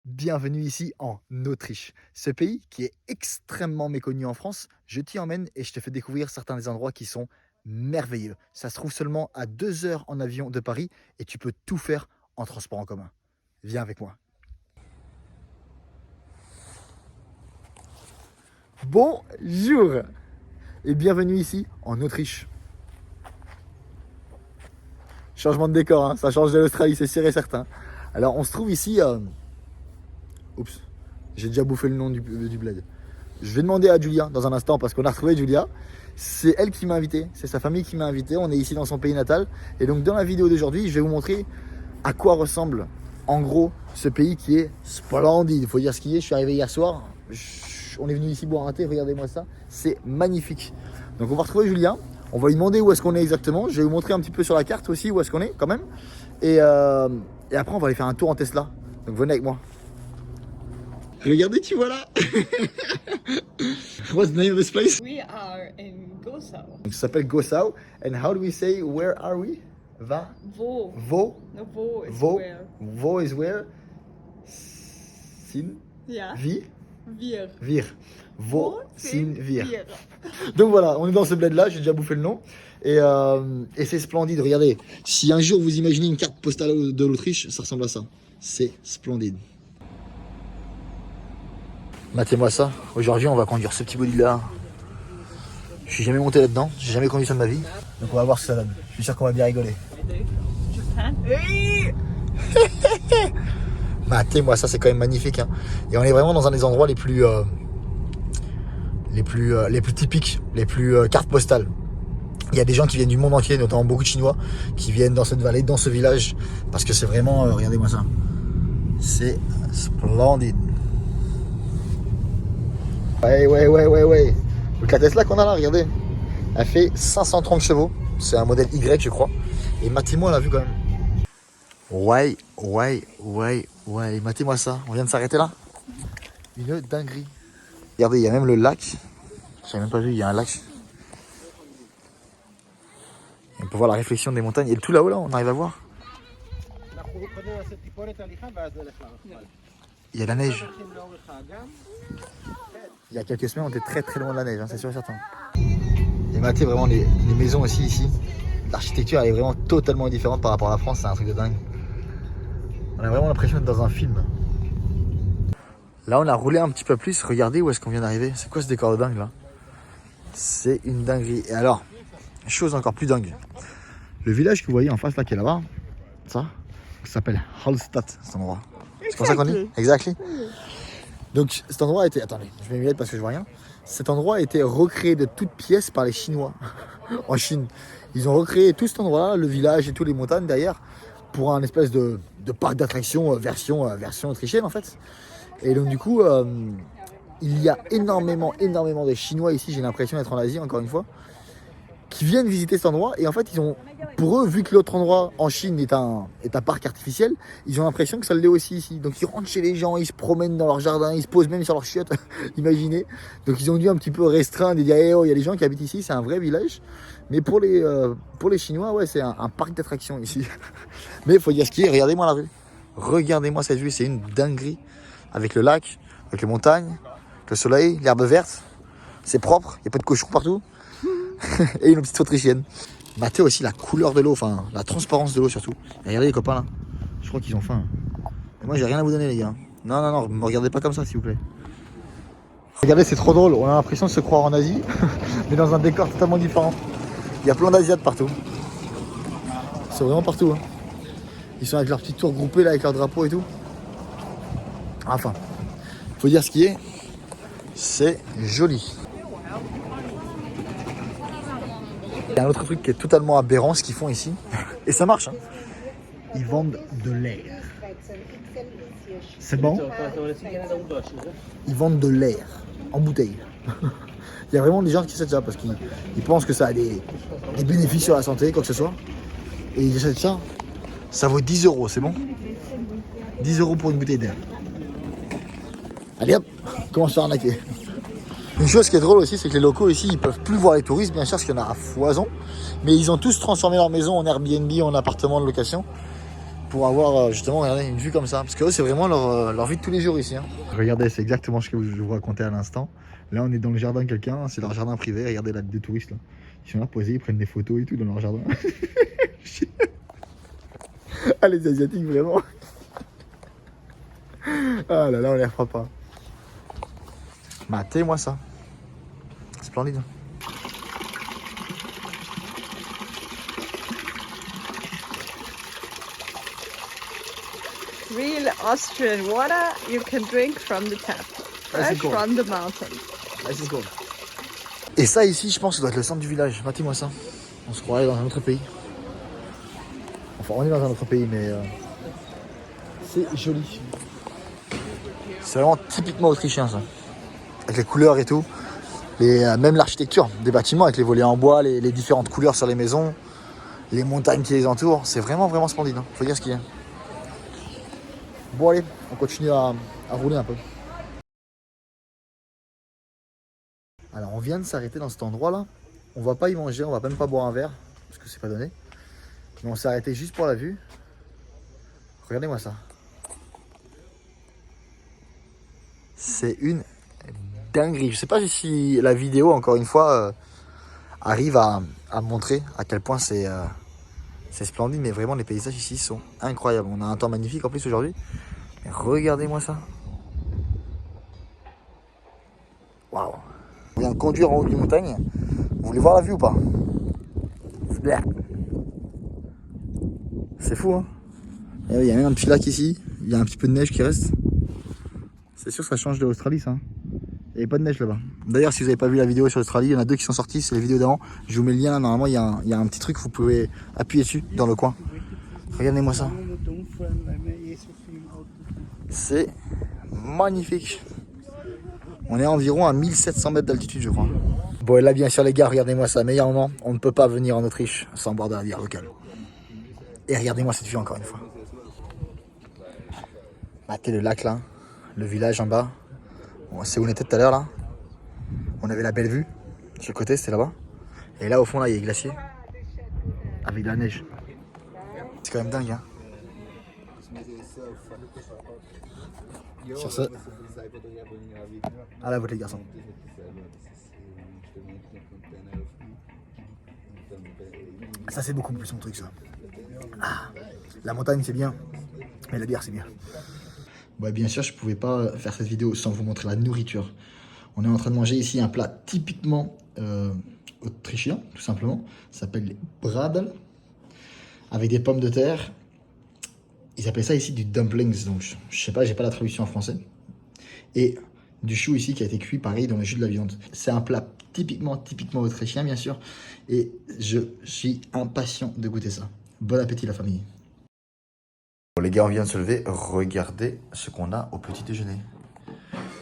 Bienvenue ici en Autriche. Ce pays qui est extrêmement méconnu en France, je t'y emmène et je te fais découvrir certains des endroits qui sont merveilleux. Ça se trouve seulement à 2 heures en avion de Paris et tu peux tout faire en transport en commun. Viens avec moi. Bonjour et bienvenue ici en Autriche. Changement de décor, hein, ça change de l'Australie, c'est sûr et certain. Alors on se trouve ici... Oups, j'ai déjà bouffé le nom du bled. Je vais demander à Julia dans un instant parce qu'on a retrouvé Julia. C'est elle qui m'a invité, c'est sa famille qui m'a invité. On est ici dans son pays natal. Et donc dans la vidéo d'aujourd'hui, je vais vous montrer à quoi ressemble en gros ce pays qui est splendide. Il faut dire ce qui est, je suis arrivé hier soir. On est venu ici boire un thé, regardez-moi ça. C'est magnifique. Donc on va retrouver Julia. On va lui demander où est-ce qu'on est exactement. Je vais vous montrer un petit peu sur la carte aussi où est-ce qu'on est quand même. Et après on va aller faire un tour en Tesla. Donc venez avec moi. Regardez, tu vois là. What's the name of this place? We are in Gosau. Donc, ça s'appelle Gosau. And how do we say where are we? Va? Wo? Vo? No, wo is Vo? where? Vo is where? Sin? Ja. Vi? Wir. Vir. Vo, sin, vir. Wir. Donc voilà, on est dans ce bled là, j'ai déjà bouffé le nom. Et c'est splendide, regardez. Si un jour vous imaginez une carte postale de l'Autriche, ça ressemble à ça. C'est splendide. Matez-moi ça. Aujourd'hui, on va conduire ce petit body là. Je suis jamais monté là-dedans. J'ai jamais conduit ça de ma vie. Donc on va voir ce que ça donne. Je suis sûr qu'on va bien rigoler. Matez-moi ça, c'est quand même magnifique. Hein. Et on est vraiment dans un des endroits les plus typiques, les plus cartes postales. Il y a des gens qui viennent du monde entier, notamment beaucoup de Chinois, qui viennent dans cette vallée, dans ce village, parce que c'est vraiment, regardez-moi ça. C'est splendide. Ouais. Donc la Tesla qu'on a là, regardez, elle fait 530 chevaux. C'est un modèle Y, je crois. Et matez-moi la vue quand même. Ouais. Matez-moi ça. On vient de s'arrêter là. Une dinguerie. Regardez, il y a même le lac. J'avais même pas vu, il y a un lac. On peut voir la réflexion des montagnes. Et tout là-haut, là, on arrive à voir. Il y a la neige. Il y a quelques semaines, on était très loin de la neige, hein, c'est sûr et certain. Et matez vraiment les maisons aussi ici. L'architecture elle est vraiment totalement différente par rapport à la France, c'est un truc de dingue. On a vraiment l'impression d'être dans un film. Là on a roulé un petit peu plus, regardez où est-ce qu'on vient d'arriver. C'est quoi ce décor de dingue là? C'est une dinguerie. Et alors, chose encore plus dingue. Le village que vous voyez en face là qui est là-bas, ça s'appelle Hallstatt cet endroit. C'est pour ça qu'on dit? Exactly. Donc cet endroit a été... Attendez, je vais m'y mettre parce que je vois rien. Cet endroit a été recréé de toutes pièces par les Chinois en Chine. Ils ont recréé tout cet endroit-là, le village et toutes les montagnes derrière, pour un espèce de parc d'attractions version autrichienne en fait. Et donc du coup, il y a énormément de Chinois ici, j'ai l'impression d'être en Asie encore une fois, qui viennent visiter cet endroit et en fait ils ont, pour eux, vu que l'autre endroit en Chine est un parc artificiel, ils ont l'impression que ça l'est aussi ici. Donc ils rentrent chez les gens, ils se promènent dans leur jardin, ils se posent même sur leur chiottes, imaginez. Donc ils ont dû un petit peu restreindre et dire hey, oh, il y a des gens qui habitent ici, c'est un vrai village. Mais pour les Chinois, ouais, c'est un parc d'attractions ici. Mais il faut dire ce qui est, regardez-moi la vue. Regardez-moi cette vue, c'est une dinguerie. Avec le lac, avec les montagnes, le soleil, l'herbe verte. C'est propre, il n'y a pas de cochons partout. Et une petite autrichienne. Matez aussi la couleur de l'eau, enfin la transparence de l'eau surtout. Et regardez les copains là, je crois qu'ils ont faim. Et moi j'ai rien à vous donner les gars. Non, me regardez pas comme ça s'il vous plaît. Regardez, c'est trop drôle, on a l'impression de se croire en Asie, mais dans un décor totalement différent. Il y a plein d'Asiates partout. Ils sont vraiment partout. Hein. Ils sont avec leur petite tour groupée là, avec leur drapeau et tout. Enfin, faut dire ce qui est, c'est joli. Il y a un autre truc qui est totalement aberrant, ce qu'ils font ici, et ça marche. Hein. Ils vendent de l'air. C'est bon? Ils vendent de l'air en bouteille. Il y a vraiment des gens qui achètent ça parce qu'ils pensent que ça a des bénéfices sur la santé, quoi que ce soit. Et ils achètent ça. Ça vaut 10 €, c'est bon? 10 € pour une bouteille d'air. Allez hop, comment se faire arnaquer. Une chose qui est drôle aussi, c'est que les locaux ici, ils peuvent plus voir les touristes, bien sûr, parce qu'il y en a à foison. Mais ils ont tous transformé leur maison en Airbnb, en appartement de location, pour avoir justement, regardez, une vue comme ça. Parce que eux, c'est vraiment leur vie de tous les jours ici. Hein. Regardez, c'est exactement ce que je vous racontais à l'instant. Là, on est dans le jardin de quelqu'un, c'est leur jardin privé. Regardez là, des touristes là. Ils sont là posés, ils prennent des photos et tout dans leur jardin. Ah, les Asiatiques, vraiment. Ah là là, on les refera pas. Matez-moi ça. Splendide. Real Austrian water you can drink from the tap. Fresh cool. from the mountain. Et ça ici, je pense que ça doit être le centre du village. Matez-moi ça. On se croirait dans un autre pays. Enfin, on est dans un autre pays, mais c'est joli. C'est vraiment typiquement autrichien ça. Avec les couleurs et tout. Même l'architecture des bâtiments avec les volets en bois, les différentes couleurs sur les maisons, les montagnes qui les entourent. C'est vraiment, vraiment splendide. Hein. Faut dire ce qu'il y a. Bon allez, on continue à rouler un peu. Alors on vient de s'arrêter dans cet endroit là. On va pas y manger, on va même pas boire un verre, parce que c'est pas donné. Mais on s'est arrêté juste pour la vue. Regardez-moi ça. C'est une dinguerie. Je sais pas si la vidéo, encore une fois, arrive à montrer à quel point c'est splendide, mais vraiment les paysages ici sont incroyables. On a un temps magnifique en plus aujourd'hui. Mais regardez-moi ça. Waouh. On vient de conduire en haut d'une montagne. Vous voulez voir la vue ou pas? C'est fou, hein. Il y a même un petit lac ici. Il y a un petit peu de neige qui reste. C'est sûr que ça change de l'Australie, ça. Il n'y avait pas de neige là-bas. D'ailleurs, si vous n'avez pas vu la vidéo sur l'Australie, il y en a deux qui sont sorties. C'est les vidéos d'avant. Je vous mets le lien. Normalement, il y a un petit truc. Vous pouvez appuyer dessus dans le coin. Regardez-moi ça. C'est magnifique. On est environ à 1700 mètres d'altitude, je crois. Bon, et là, bien sûr, les gars, regardez-moi ça. Meilleur moment, on ne peut pas venir en Autriche sans boire de la bière locale. Et regardez-moi cette vue encore une fois. Matez le lac là, le village en bas. C'est où on était tout à l'heure là. On avait la belle vue. Sur le côté, c'était là-bas. Et là, au fond, là, il y a les glaciers. Avec de la neige. C'est quand même dingue, hein. Sur ce, à la vôtre les garçons. Ça c'est beaucoup plus mon truc ça. Ah, la montagne c'est bien, mais la bière c'est bien. Ouais, bien sûr je pouvais pas faire cette vidéo sans vous montrer la nourriture. On est en train de manger ici un plat typiquement autrichien, tout simplement. Ça s'appelle les Bradel, avec des pommes de terre. Ils appellent ça ici du dumplings, donc je sais pas, j'ai pas la traduction en français. Et du chou ici qui a été cuit pareil dans le jus de la viande. C'est un plat typiquement autrichien bien sûr. Et je suis impatient de goûter ça. Bon appétit la famille. Bon les gars, on vient de se lever. Regardez ce qu'on a au petit déjeuner.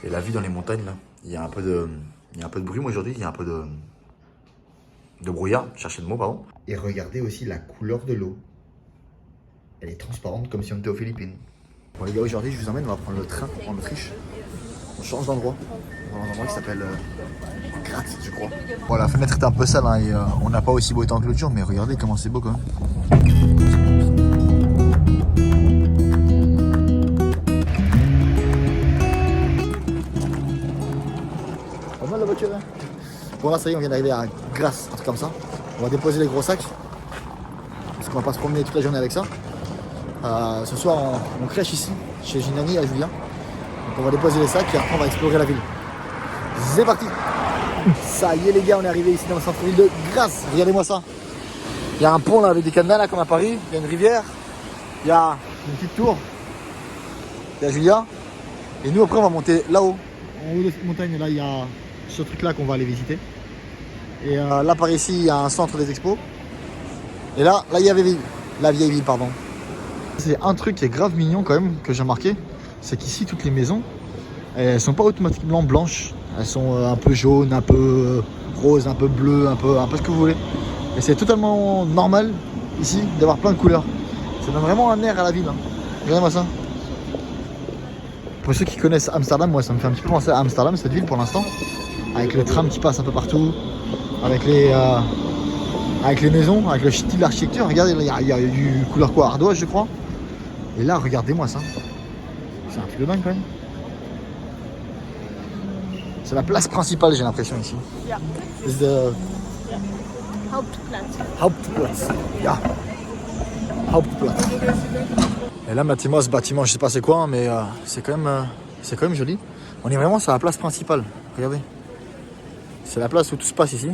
Et la vue dans les montagnes là. Il y a un peu de brume aujourd'hui, il y a un peu de brouillard, chercher le mot pardon. Et regardez aussi la couleur de l'eau. Elle est transparente comme si on était aux Philippines. Bon les gars, aujourd'hui je vous emmène, on va prendre le train en Autriche. On change d'endroit. On va dans un endroit qui s'appelle Graz, je crois. Bon, la fenêtre est un peu sale hein, et on n'a pas aussi beau temps que l'autre jour, mais regardez comment c'est beau quand même. Pas mal la voiture hein. Bon là ça y est, on vient d'arriver à Graz, un truc comme ça. On va déposer les gros sacs. Parce qu'on va pas se promener toute la journée avec ça. Ce soir on crèche ici, chez Ginani à Julien. Donc on va déposer les sacs et après on va explorer la ville. C'est parti. Ça y est les gars, on est arrivé ici dans le centre-ville de Graz. Regardez-moi ça. Il y a un pont là avec des cadenas là comme à Paris. Il y a une rivière. Il y a une petite tour. Il y a Julien. Et nous après on va monter là-haut. En haut de cette montagne là il y a ce truc là qu'on va aller visiter. Et là par ici il y a un centre des expos. Et là il y avait la vieille ville pardon. C'est un truc qui est grave mignon quand même que j'ai remarqué. C'est qu'ici toutes les maisons elles sont pas automatiquement blanches. Elles sont un peu jaunes, un peu roses, un peu bleues, un peu ce que vous voulez. Et c'est totalement normal ici d'avoir plein de couleurs. Ça donne vraiment un air à la ville. Hein. Regardez-moi ça. Pour ceux qui connaissent Amsterdam, moi ça me fait un petit peu penser à Amsterdam, cette ville pour l'instant. Avec le tram qui passe un peu partout. Avec les maisons, avec le style d'architecture. Regardez, il y a du couleur quoi, ardoise je crois. Et là, regardez-moi ça. C'est un truc de dingue quand même. C'est la place principale, j'ai l'impression ici. Yeah. It's the Hauptplatz. Hauptplatz. Yeah. Hauptplatz. Et là, ce bâtiment, je sais pas c'est quoi, mais c'est quand même joli. On est vraiment sur la place principale. Regardez. C'est la place où tout se passe ici.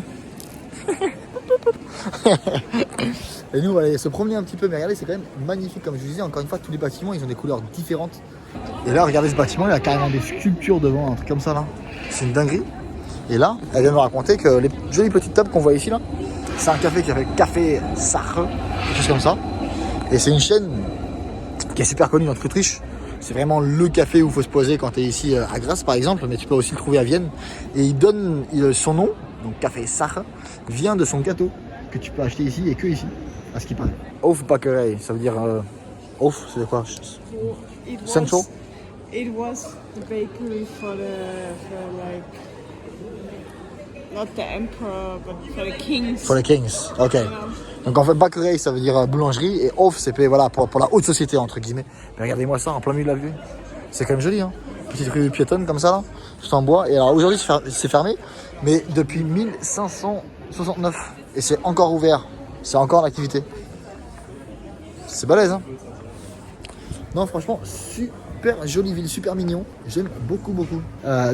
Et nous, on va aller se promener un petit peu, mais regardez, c'est quand même magnifique. Comme je vous disais, encore une fois, tous les bâtiments, ils ont des couleurs différentes. Et là, regardez ce bâtiment, il y a carrément des sculptures devant, un truc comme ça là. C'est une dinguerie. Et là, elle vient me raconter que les jolies petites tables qu'on voit ici là, c'est un café qui s'appelle Café Sache, quelque chose comme ça. Et c'est une chaîne qui est super connue dans toute l'Autriche. C'est vraiment le café où il faut se poser quand tu es ici à Graz par exemple, mais tu peux aussi le trouver à Vienne. Et il donne son nom, donc Café Sache, vient de son gâteau que tu peux acheter ici et que ici, à ce qui paraît. Hofbäckerei, ça veut dire Hof, c'est quoi? Central? It was the bakery for like not the emperor but for the kings. For the kings, ok. Donc en fait, Bäckerei ça veut dire boulangerie et Hof c'est voilà, pour la haute société entre guillemets. Mais regardez-moi ça en plein milieu de la vue. C'est quand même joli, hein. Petite rue piétonne comme ça là, tout en bois. Et alors aujourd'hui c'est fermé, mais depuis 1569 et c'est encore ouvert, c'est encore en activité. C'est balèze, hein. Non, franchement, super jolie ville, super mignon. J'aime beaucoup, beaucoup.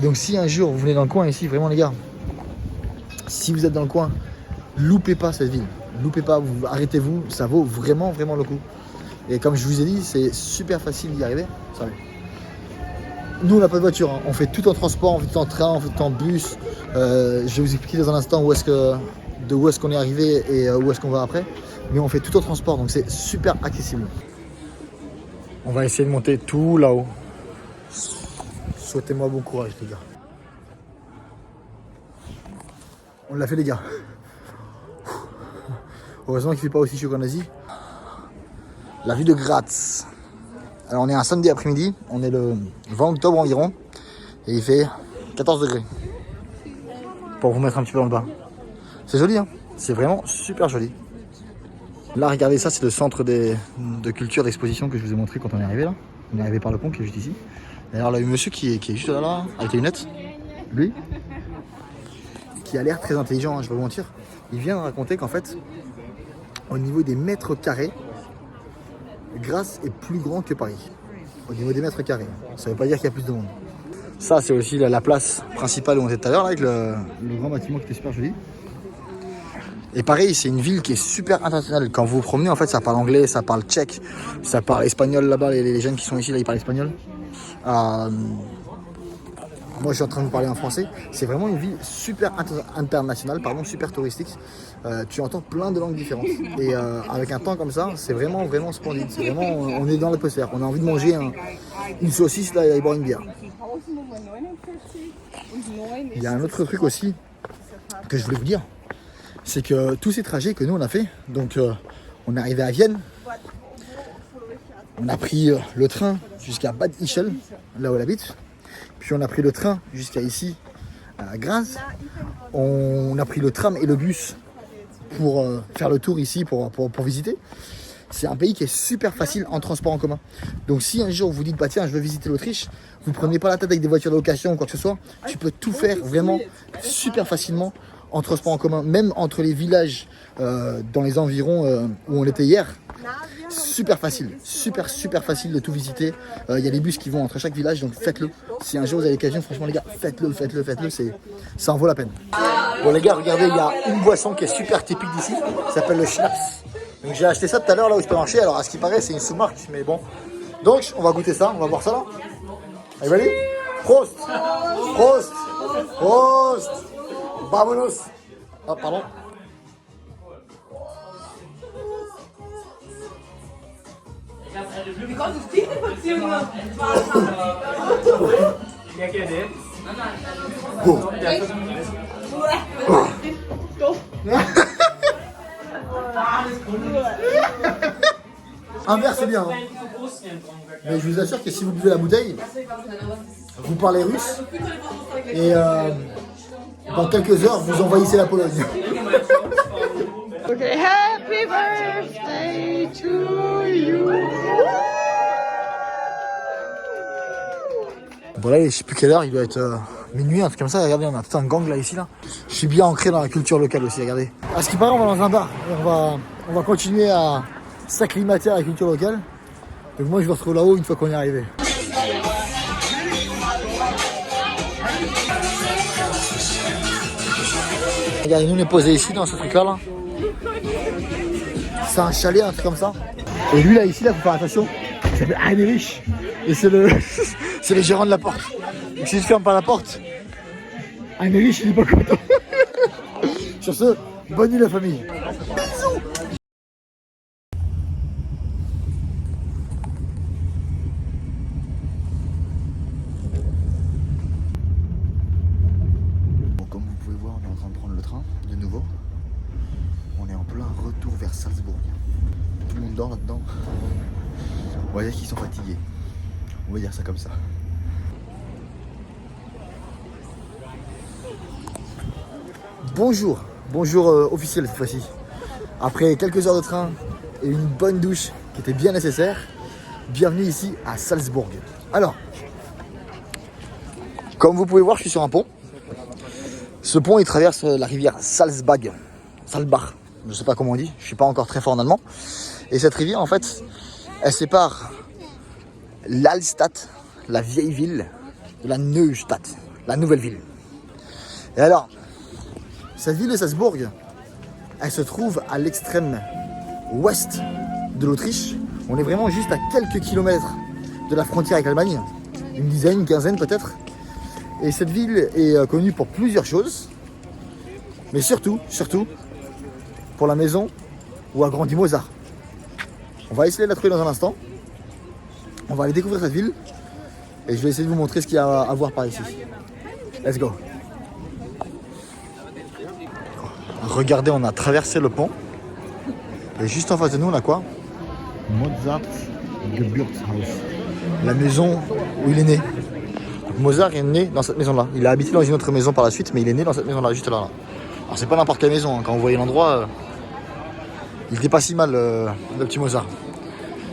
Donc si un jour vous venez dans le coin ici, vraiment les gars, si vous êtes dans le coin, loupez pas cette ville. Loupez pas, arrêtez-vous, ça vaut vraiment, vraiment le coup. Et comme je vous ai dit, c'est super facile d'y arriver. Ça va. Nous, on n'a pas de voiture, hein. On fait tout en transport, on fait tout en train, on fait tout en bus. Je vais vous expliquer dans un instant où est-ce qu'on est arrivé et où est-ce qu'on va après. Mais on fait tout en transport, donc c'est super accessible. On va essayer de monter tout là-haut. Souhaitez-moi bon courage, les gars. On l'a fait, les gars. Heureusement qu'il ne fait pas aussi chaud qu'en Asie. La ville de Graz. Alors, on est un samedi après-midi. On est le 20 octobre environ. Et il fait 14 degrés. Pour vous mettre un petit peu dans le bas. C'est joli, hein. C'est vraiment super joli. Là, regardez ça, c'est le centre de culture d'exposition que je vous ai montré quand on est arrivé là. On est arrivé par le pont qui est juste ici. D'ailleurs, là, il y a un monsieur qui est juste là, avec les lunettes. Lui, qui a l'air très intelligent, hein, je vais vous mentir. Il vient de raconter qu'en fait, au niveau des mètres carrés, Graz est plus grand que Paris. Au niveau des mètres carrés. Ça ne veut pas dire qu'il y a plus de monde. Ça, c'est aussi la place principale où on était tout à l'heure, avec le grand bâtiment qui était super joli. Et pareil, c'est une ville qui est super internationale. Quand vous vous promenez, en fait, ça parle anglais, ça parle tchèque, ça parle espagnol là-bas. Les jeunes qui sont ici, là, ils parlent espagnol. Moi, je suis en train de vous parler en français. C'est vraiment une ville super internationale, super touristique. Tu entends plein de langues différentes. Et avec un temps comme ça, c'est vraiment, vraiment splendide. C'est vraiment, on est dans l'atmosphère. On a envie de manger une saucisse là et boire une bière. Il y a un autre truc aussi que je voulais vous dire. C'est que tous ces trajets que nous on a fait, donc on est arrivé à Vienne, on a pris le train jusqu'à Bad Ischl, là où elle habite, puis on a pris le train jusqu'à ici, à Graz, on a pris le tram et le bus pour faire le tour ici, pour visiter. C'est un pays qui est super facile en transport en commun. Donc si un jour vous dites, bah tiens, je veux visiter l'Autriche, vous ne prenez pas la tête avec des voitures de location ou quoi que ce soit, tu peux tout faire vraiment super facilement en transport en commun, même entre les villages dans les environs où on était hier. Super facile, super facile de tout visiter. Il y a des bus qui vont entre chaque village, donc faites-le. Si un jour vous avez l'occasion, franchement les gars, faites-le, ça en vaut la peine. Bon les gars, regardez, il y a une boisson qui est super typique d'ici, qui s'appelle le Schnaps. Donc j'ai acheté ça tout à l'heure là au supermarché, alors à ce qui paraît c'est une sous-marque, mais bon. Donc on va goûter ça, on va boire ça là. Allez, allez. Prost. Prost. Prost. Vamonos. Ah, pardon. Wie kommt es diese Portion? Un verre c'est bien, hein. Mais je vous assure que si vous buvez la bouteille, vous parlez russe et dans quelques heures vous envahissez la Pologne. Okay, happy birthday to you. Bon là, je sais plus quelle heure, il doit être minuit, un truc comme ça. Regardez, on a tout un gang là ici là. Je suis bien ancré dans la culture locale aussi, regardez. À ce qui paraît, on va dans un bar. Et on va continuer à s'acclimater à la culture locale. Donc moi, je me retrouve là-haut une fois qu'on est arrivé. Regardez, nous on est posé ici dans ce truc là. C'est un chalet, un truc comme ça. Et lui là, ici, là, faut faire attention. Il s'appelle Heinrich. Et c'est le c'est le gérant de la porte. Donc si je ferme pas la porte, Heinrich il est pas content. Sur ce, bonne nuit la famille. Bon, comme vous pouvez voir, on est en train de prendre le train de nouveau. On est en plein retour vers Salzbourg. Tout le monde dort là-dedans. On va dire qu'ils sont fatigués. On va dire ça comme ça. Bonjour, bonjour officiel cette fois-ci. Après quelques heures de train et une bonne douche qui était bien nécessaire, bienvenue ici à Salzbourg. Alors, comme vous pouvez voir, je suis sur un pont. Ce pont, il traverse la rivière Salzbach, je ne sais pas comment on dit, je ne suis pas encore très fort en allemand. Et cette rivière, en fait, elle sépare l'Alstadt, la vieille ville, de la Neustadt, la nouvelle ville. Et alors, cette ville de Salzbourg, elle se trouve à l'extrême ouest de l'Autriche. On est vraiment juste à quelques kilomètres de la frontière avec l'Allemagne, une dizaine, une quinzaine peut-être. Et cette ville est connue pour plusieurs choses, mais surtout pour la maison où a grandi Mozart. On va essayer de la trouver dans un instant. On va aller découvrir cette ville et je vais essayer de vous montrer ce qu'il y a à voir par ici. Let's go. Regardez, on a traversé le pont et juste en face de nous, on a quoi? Mozart Geburtshaus, la maison où il est né. Donc Mozart est né dans cette maison-là. Il a habité dans une autre maison par la suite, mais il est né dans cette maison-là, juste là. Alors c'est pas n'importe quelle maison, hein. Quand vous voyez l'endroit, il était pas si mal, le petit Mozart.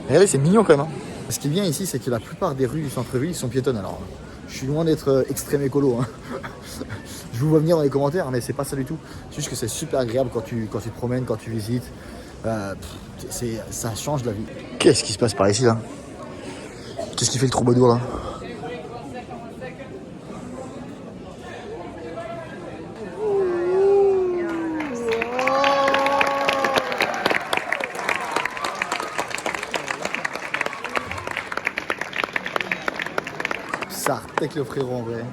Et regardez, c'est mignon quand même. Hein. Ce qui est bien ici, c'est que la plupart des rues du centre-ville sont piétonnes. Alors, je suis loin d'être extrême écolo. Hein. Je vous vois venir dans les commentaires, mais c'est pas ça du tout. C'est juste que c'est super agréable quand tu te promènes, quand tu visites. Ça change la vie. Qu'est-ce qui se passe par ici là? Qu'est-ce qui fait le troubadour là? Ça avec le frérot en vrai.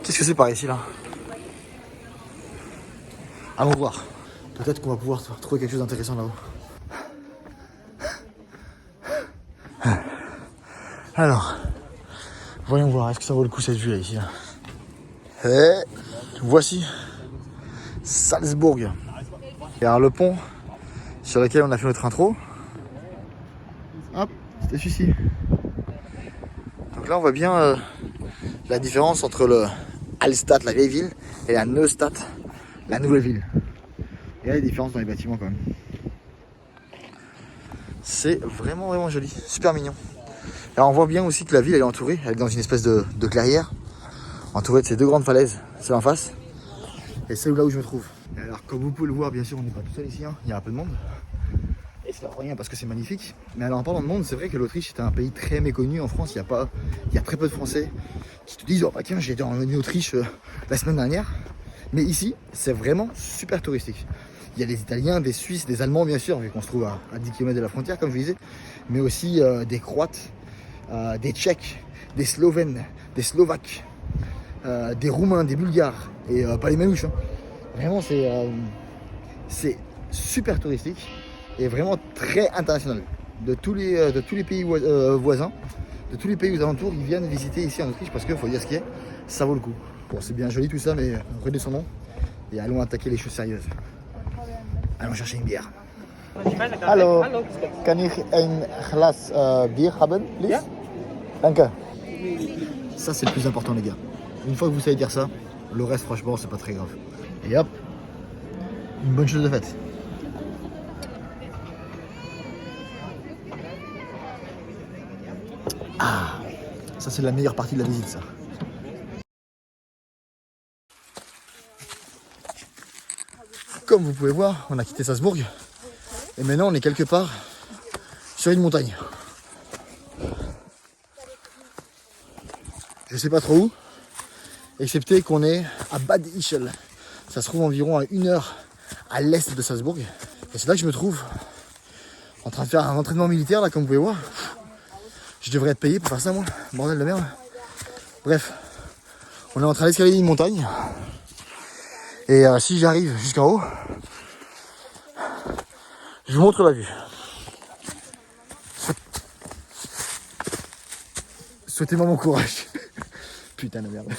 Qu'est-ce que c'est par ici là? Allons voir. Peut-être qu'on va pouvoir trouver quelque chose d'intéressant là-haut. Alors, voyons voir, est-ce que ça vaut le coup cette vue là ici là? Et voici Salzbourg. Et alors le pont sur lequel on a fait notre intro. Hop, c'était celui-ci. Donc là on voit bien la différence entre le Alstadt, la vieille ville, et la Neustadt, la nouvelle ville. Et il y a des différences dans les bâtiments quand même. C'est vraiment joli, super mignon. Alors on voit bien aussi que la ville elle est entourée, elle est dans une espèce de clairière, entourée de ces deux grandes falaises, celle en face, et celle là où je me trouve. Et alors comme vous pouvez le voir, bien sûr on n'est pas tout seul ici, hein. Il y a un peu de monde. Et c'est pas rien parce que c'est magnifique. Mais alors en parlant de monde, c'est vrai que l'Autriche est un pays très méconnu en France, il y a très peu de Français qui te disent oh bah tiens j'ai été en Autriche la semaine dernière. Mais ici c'est vraiment super touristique. Il y a des Italiens, des Suisses, des Allemands bien sûr, vu qu'on se trouve à 10 km de la frontière comme je vous disais, mais aussi des Croates, des Tchèques, des Slovènes, des Slovaques, des Roumains, des Bulgares, et pas les Manouches. Hein. Vraiment c'est super touristique et vraiment très international. De tous les pays voisins, de tous les pays aux alentours, ils viennent visiter ici en Autriche parce qu'il faut dire ce qu'il y a, ça vaut le coup. Bon, c'est bien joli tout ça, mais redescendons et allons attaquer les choses sérieuses. Allons chercher une bière. Hallo, kann ich ein Glas Bier haben, please? Yeah. Danke. Ça, c'est le plus important, les gars. Une fois que vous savez dire ça, le reste, franchement, c'est pas très grave. Et hop, une bonne chose de faite. Ah, Ça, c'est la meilleure partie de la visite, ça. Comme vous pouvez voir, on a quitté Salzbourg. Et maintenant, on est quelque part sur une montagne. Je sais pas trop où, excepté qu'on est à Bad Ischl. Ça se trouve environ à 1 heure à l'est de Salzbourg. Et c'est là que je me trouve en train de faire un entraînement militaire, là, comme vous pouvez voir. Je devrais être payé pour faire ça, moi. Bordel de merde. Bref, on est en train d'escalader une montagne. Et si j'arrive jusqu'en haut, je vous montre la vue. Souhaitez-moi bon courage. Putain de merde.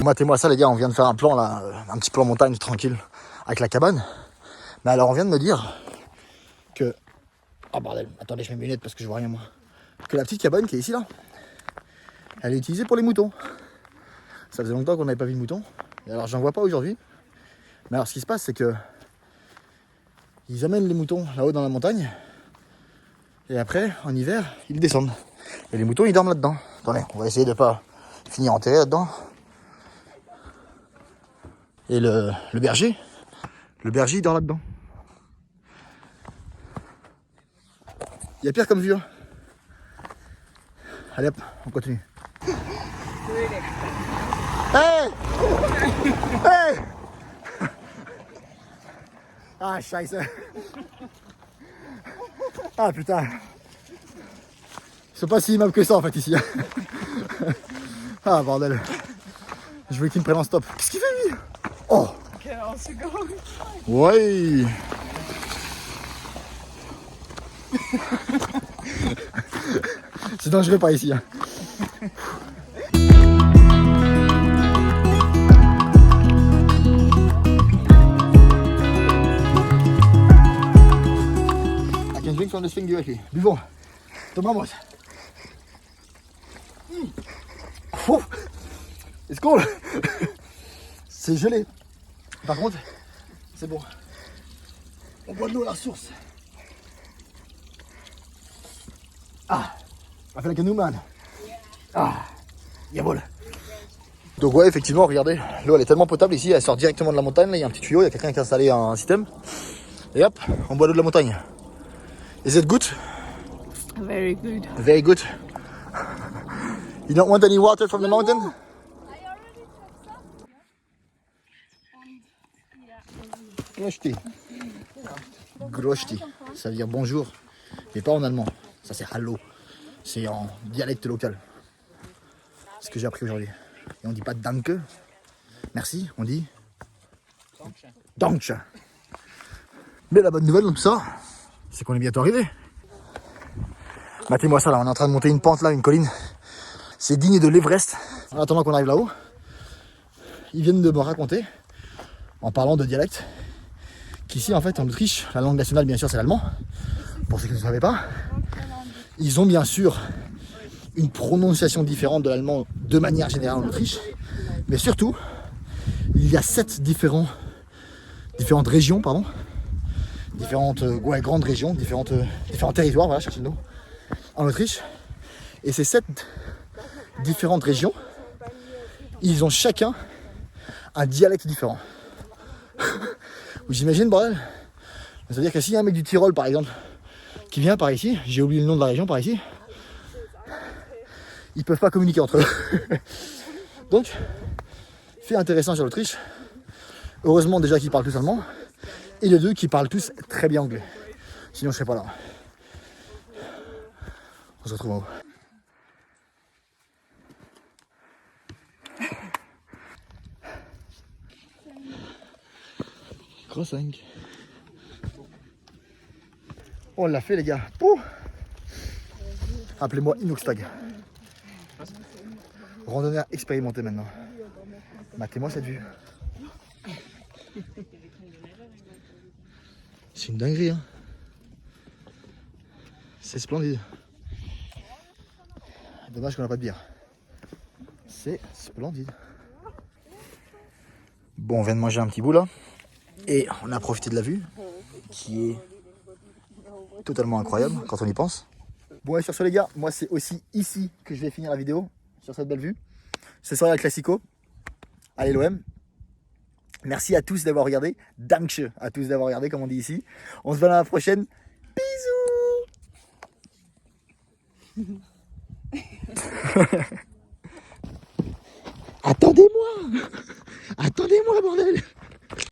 Matez-moi ça les gars, on vient de faire un plan là, un petit plan montagne tranquille avec la cabane. Mais alors on vient de me dire que... Oh bordel, attendez je mets mes lunettes parce que je vois rien moi. Que la petite cabane qui est ici là, elle est utilisée pour les moutons. Ça faisait longtemps qu'on n'avait pas vu de moutons. Et alors j'en vois pas aujourd'hui. Mais alors ce qui se passe c'est que ils amènent les moutons là-haut dans la montagne. Et après, en hiver, ils descendent. Et les moutons ils dorment là-dedans. Attendez, on va essayer de pas finir enterré là-dedans. Et le berger il dort là-dedans. Il y a pire comme vue. Hein. Allez hop, on continue. Hey! Hey! Ah, scheiße. Ah putain. Ils sont pas si immables que ça en fait ici. Ah bordel. Je voulais qu'il me prenne en stop. Qu'est-ce qu'il fait lui? Oh! Ouais! C'est dangereux par ici. Hein. I can drink from this thing directly. Buvons. Tomamos. Oh, it's cold. C'est gelé. Par contre, c'est bon. On boit de l'eau à la source. Ah, on a fait la canoë, man. Ah, yabol. Donc ouais, effectivement, regardez, l'eau elle est tellement potable ici, elle sort directement de la montagne. Là, il y a un petit tuyau, il y a quelqu'un qui a installé un système. Et hop, on boit l'eau de la montagne. Is it good? Very good. Very good. You don't want any water from the mountain? Groschti. Groschti, ça veut dire bonjour, mais pas en allemand. Ça c'est hallo, c'est en dialecte local. C'est ce que j'ai appris aujourd'hui. Et on dit pas danke, merci, on dit danke. Mais la bonne nouvelle dans tout ça, c'est qu'on est bientôt arrivé. Matez-moi ça là, on est en train de monter une pente là, une colline. C'est digne de l'Everest. En attendant qu'on arrive là-haut, ils viennent de me raconter, en parlant de dialecte, qu'ici en fait en Autriche, la langue nationale bien sûr c'est l'allemand. Pour ceux qui ne savaient pas, ils ont bien sûr une prononciation différente de l'allemand de manière générale en Autriche. Mais surtout, il y a 7 différentes régions, différentes grandes régions, différents territoires, voilà, cherchez le mot, en Autriche. Et ces 7 différentes régions, ils ont chacun un dialecte différent. Vous imaginez, bordel? C'est-à-dire que s'il y a un mec du Tyrol, par exemple, qui vient par ici, j'ai oublié le nom de la région par ici, ils peuvent pas communiquer entre eux. Donc, fait intéressant sur l'Autriche. Heureusement déjà qu'ils parlent tous allemand, et les deux qui parlent tous très bien anglais. Sinon je serais pas là. On se retrouve en haut. Crossing. On l'a fait les gars. Pouh. Appelez-moi Inoxtag. Randonneur expérimenté maintenant. Matez-moi cette vue. C'est une dinguerie hein. C'est splendide. Dommage qu'on n'a pas de bière. C'est splendide. Bon, on vient de manger un petit bout là. Et on a profité de la vue, qui est totalement incroyable quand on y pense. Bon, et sur ce les gars, moi c'est aussi ici que je vais finir la vidéo, sur cette belle vue. Ce soir, il y a le Classico. Allez l'OM. Merci à tous d'avoir regardé. Danke à tous d'avoir regardé, comme on dit ici. On se voit à la prochaine. Bisous. Attendez-moi. Attendez-moi, bordel.